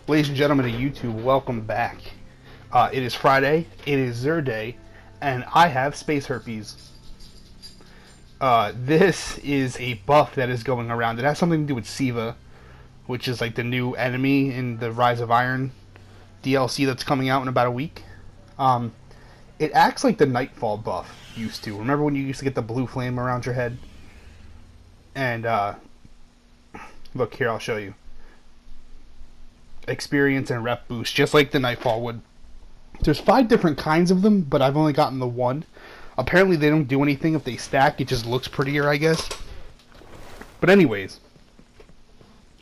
Ladies and gentlemen of YouTube, welcome back. It is Friday, it is Xur Day, and I have space herpes. This is a buff that is going around. It has something to do with Siva, which is like the new enemy in the Rise of Iron DLC that's coming out in about a week. It acts like the Nightfall buff used to. Remember when you used to get the blue flame around your head? And, look here, I'll show you. Experience and rep boost, just like the Nightfall would. There's 5 different kinds of them, but I've only gotten the one. Apparently they don't do anything if they stack, it just looks prettier, I guess. But anyways,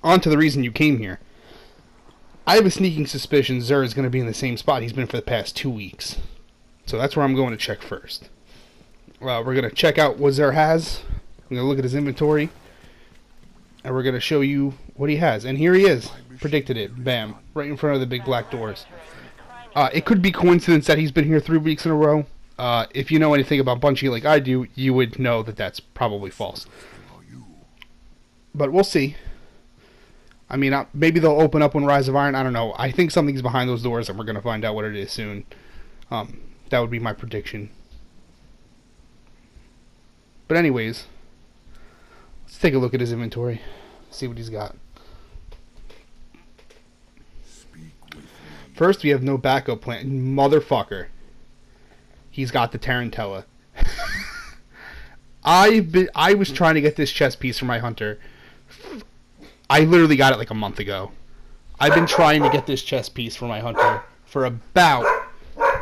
on to the reason you came here. I have a sneaking suspicion Xur is going to be in the same spot he's been for the past 2 weeks. So that's where I'm going to check first. We're going to check out what Xur has. I'm going to look at his inventory. And we're going to show you what he has. And here he is. Predicted it. Bam. Right in front of the big black doors. It could be coincidence that he's been here 3 weeks in a row. If you know anything about Bungie like I do, you would know that that's probably false. But we'll see. I mean, maybe they'll open up when Rise of Iron. I don't know. I think something's behind those doors, and we're going to find out what it is soon. That would be my prediction. But anyways, let's take a look at his inventory. See what he's got. First, we have no backup plan. Motherfucker. He's got the Tarantella. I was trying to get this chest piece for my hunter. I literally got it like a month ago. I've been trying to get this chest piece for my hunter for about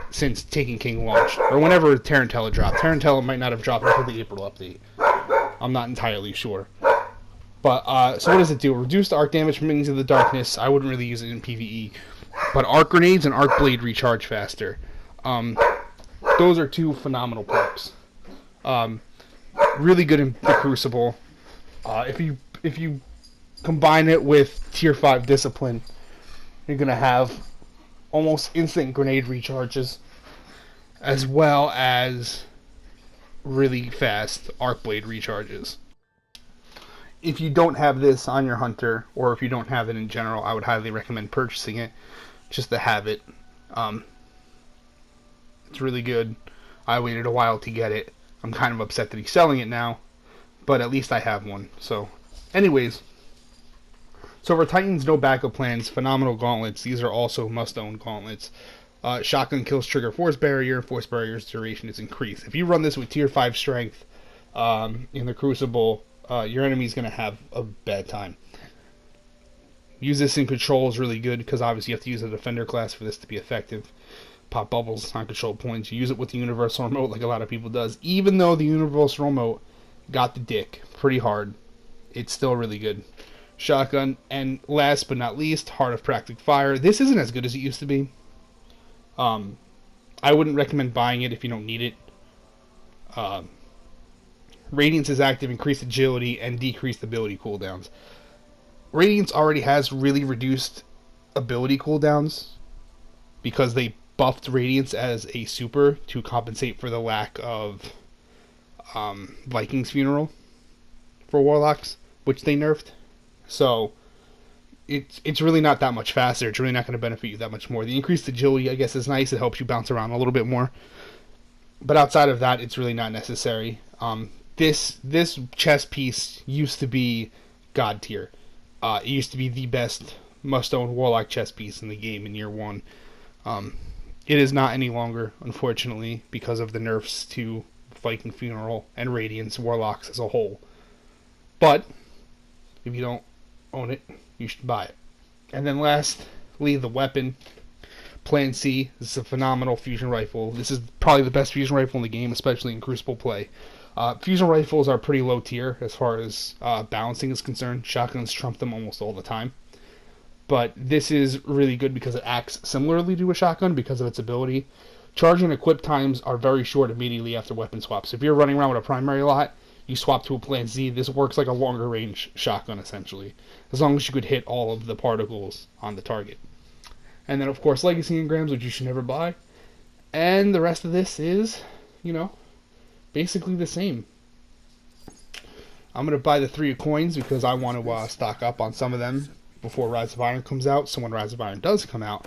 since Taken King launched, or whenever Tarantella dropped. Tarantella might not have dropped until the April update. I'm not entirely sure. But, so what does it do? Reduced arc damage from minions in the darkness. I wouldn't really use it in PvE. But arc grenades and arc blade recharge faster. Those are 2 phenomenal perks. Really good in the Crucible. If you combine it with tier 5 discipline, you're gonna have almost instant grenade recharges, as well as really fast arc blade recharges. If you don't have this on your hunter, or if you don't have it in general, I would highly recommend purchasing it, just to have it. It's really good. I waited a while to get it. I'm kind of upset that he's selling it now, but at least I have one. So, anyways, so for Titans, no backup plans, phenomenal gauntlets. These are also must-own gauntlets. Shotgun kills trigger force barrier's duration is increased. If you run this with tier 5 strength in the Crucible, your enemy's going to have a bad time. Use this in control is really good, because obviously you have to use a defender class for this to be effective. Pop bubbles on control points. You use it with the universal remote like a lot of people does. Even though the universal remote got the dick pretty hard, it's still really good. Shotgun, and last but not least, Heart of Practic Fire. This isn't as good as it used to be. I wouldn't recommend buying it if you don't need it. Radiance is active, increased agility, and decreased ability cooldowns. Radiance already has really reduced ability cooldowns because they buffed Radiance as a super to compensate for the lack of Viking's Funeral for Warlocks, which they nerfed. So it's really not that much faster. It's really not going to benefit you that much more. The increased agility, I guess, is nice. It helps you bounce around a little bit more. But outside of that, it's really not necessary. This chest piece used to be God tier. It used to be the best must-own Warlock chest piece in the game in year 1. It is not any longer, unfortunately, because of the nerfs to Viking Funeral and Radiance Warlocks as a whole. But if you don't own it, you should buy it. And then lastly, the weapon. Plan C. This is a phenomenal fusion rifle. This is probably the best fusion rifle in the game, especially in Crucible play. Fusion rifles are pretty low tier as far as balancing is concerned. Shotguns trump them almost all the time. But this is really good because it acts similarly to a shotgun because of its ability. Charge and equip times are very short immediately after weapon swaps. If you're running around with a primary lot, you swap to a Plan Z. This works like a longer range shotgun essentially, as long as you could hit all of the particles on the target. And then of course Legacy Engrams, which you should never buy. And the rest of this is, basically the same. I'm going to buy the 3 coins because I want to stock up on some of them before Rise of Iron comes out, so when Rise of Iron does come out,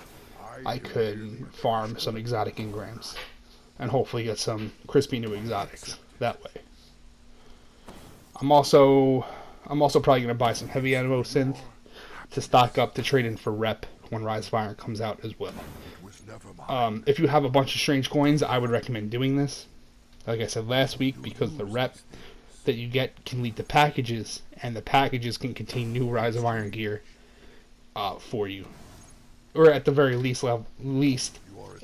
I could farm some exotic engrams and hopefully get some crispy new exotics that way. I'm also probably gonna buy some heavy ammo synth to stock up to trade in for rep when Rise of Iron comes out as well. If you have a bunch of strange coins, I would recommend doing this. Like I said last week, because the rep that you get can lead to packages, and the packages can contain new Rise of Iron gear for you, or at the very least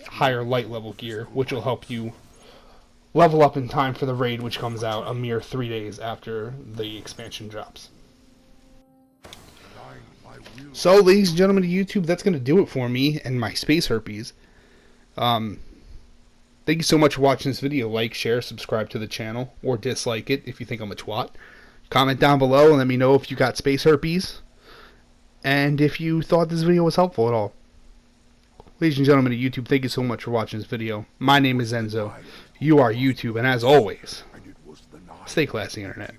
higher light level gear, which will help you level up in time for the raid, which comes out a mere 3 days after the expansion drops. So, ladies and gentlemen of YouTube, that's going to do it for me and my space herpes. Thank you so much for watching this video. Like, share, subscribe to the channel, or dislike it if you think I'm a twat. Comment down below and let me know if you got space herpes, and if you thought this video was helpful at all. Ladies and gentlemen of YouTube, thank you so much for watching this video. My name is Enzo. You are YouTube, and as always, stay classy, Internet.